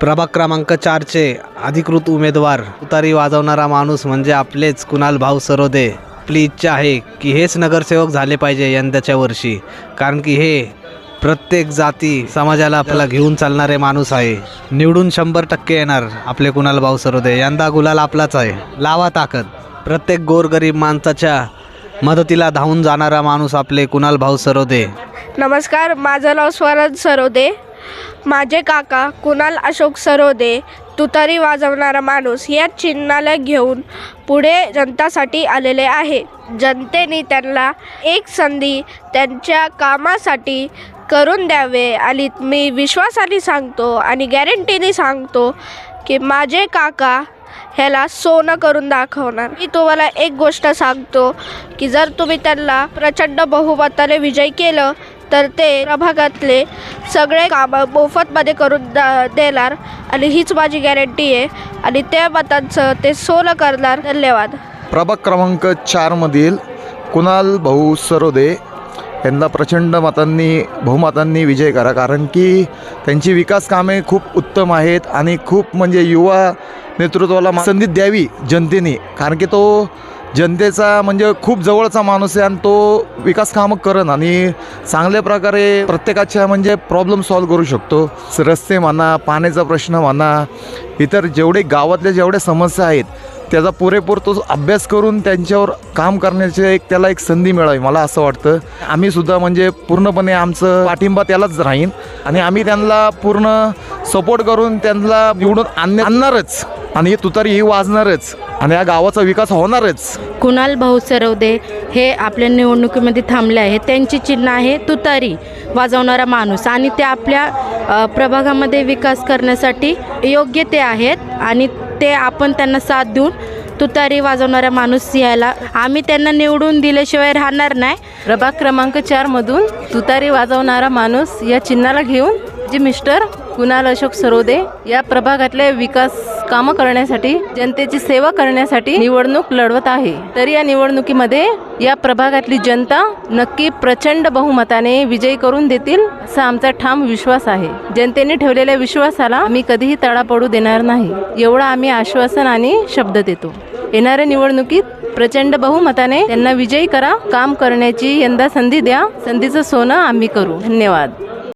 प्रभाग क्रमांक 4चे अधिकृत उमेदवार तुतारी वाजवणारा माणूस म्हणजे आपलेच कुणाल भाऊ सरोदे। आपली इच्छा आहे की हेच नगरसेवक झाले पाहिजे यंदाच्या वर्षी, कारण की हे प्रत्येक जाती समाजाला आपल्याला घेऊन चालणारे माणूस आहे। निवडून 100% येणार आपले कुणाल भाऊ सरोदे। यंदा गुलाल आपलाच आहे, लावा ताकद। प्रत्येक गोरगरीब माणसाच्या मदतीला धावून जाणारा माणूस आपले कुणाल भाऊ सरोदे। नमस्कार, माझं नाव स्वराज सरोदे। माझे काका कुणाल अशोक सरोदे तुतारी वाजवणारा माणूस या चिन्हाला घेऊन पुढे जनतासाठी आलेले आहे। जनतेने त्यांना एक संधी त्यांच्या कामासाठी करून द्यावे आणि मी विश्वासाने सांगतो आणि गॅरंटीने सांगतो की माझे काका ह्याला सोनं करून दाखवणार। मी तुम्हाला एक गोष्ट सांगतो की जर तुम्ही त्यांना प्रचंड बहुमताने विजय केलं तर ते प्रभागातले सगळे कामं मोफतमध्ये करून देणार आणि हीच माझी गॅरंटी आहे आणि त्या मतांचं ते सोनं करणार। धन्यवाद। प्रभाग क्रमांक 4मधील कुणाल भाऊ सरोदे यांना प्रचंड बहुमतांनी विजय करा, कारण की त्यांची विकास कामे खूप उत्तम आहेत आणि खूप म्हणजे युवा नेतृत्वाला संधी द्यावी जनतेने, कारण की तो जनतेचा म्हणजे खूप जवळचा माणूस आहे आणि तो विकास कामं करण आणि चांगल्या प्रकारे प्रत्येकाच्या म्हणजे प्रॉब्लेम सॉल्व करू शकतो। रस्ते म्हणा, पाण्याचा प्रश्न म्हणा, इतर गावातल्या जेवढ्या समस्या आहेत त्याचा पुरेपूर तो अभ्यास करून त्यांच्यावर काम करण्याचे त्याला एक संधी मिळावी, मला असं वाटतं। आम्ही सुद्धा म्हणजे पूर्णपणे आमचं पाठिंबा त्यालाच राहीन आणि आम्ही त्यांना पूर्ण सपोर्ट करून त्यांना निवडून आणणारच आणि तुतारी ही वाजणारच आणि या गावाचा विकास होणारच। कुणाल भाऊ सरोदे हे आपल्या निवडणुकीमध्ये थांबले आहेत। त्यांची चिन्ह आहे तुतारी वाजवणारा माणूस आणि ते आपल्या प्रभागामध्ये विकास करण्यासाठी योग्य ते आहेत आणि ते आपण त्यांना साथ देऊन तुतारी वाजवणारा माणूस यायला आम्ही त्यांना निवडून दिल्याशिवाय राहणार नाही। प्रभाग क्रमांक 4मधून तुतारी वाजवणारा माणूस या चिन्हाला घेऊन जे मिस्टर कुणाल अशोक सरोदे या प्रभागातले विकास कामं करण्यासाठी, जनतेची सेवा करण्यासाठी निवडणूक लढवत आहे। तरी या निवडणुकीमध्ये या प्रभागातली जनता नक्की प्रचंड बहुमताने विजयी करून देतील असा आमचा ठाम विश्वास आहे। जनतेने ठेवलेल्या विश्वासाला आम्ही कधीही तडा पडू देणार नाही, एवढं आम्ही आश्वासन आणि शब्द देतो। येणाऱ्या निवडणुकीत प्रचंड बहुमताने त्यांना विजयी करा, काम करण्याची यंदा संधी द्या, संधीचं सोनं आम्ही करू। धन्यवाद।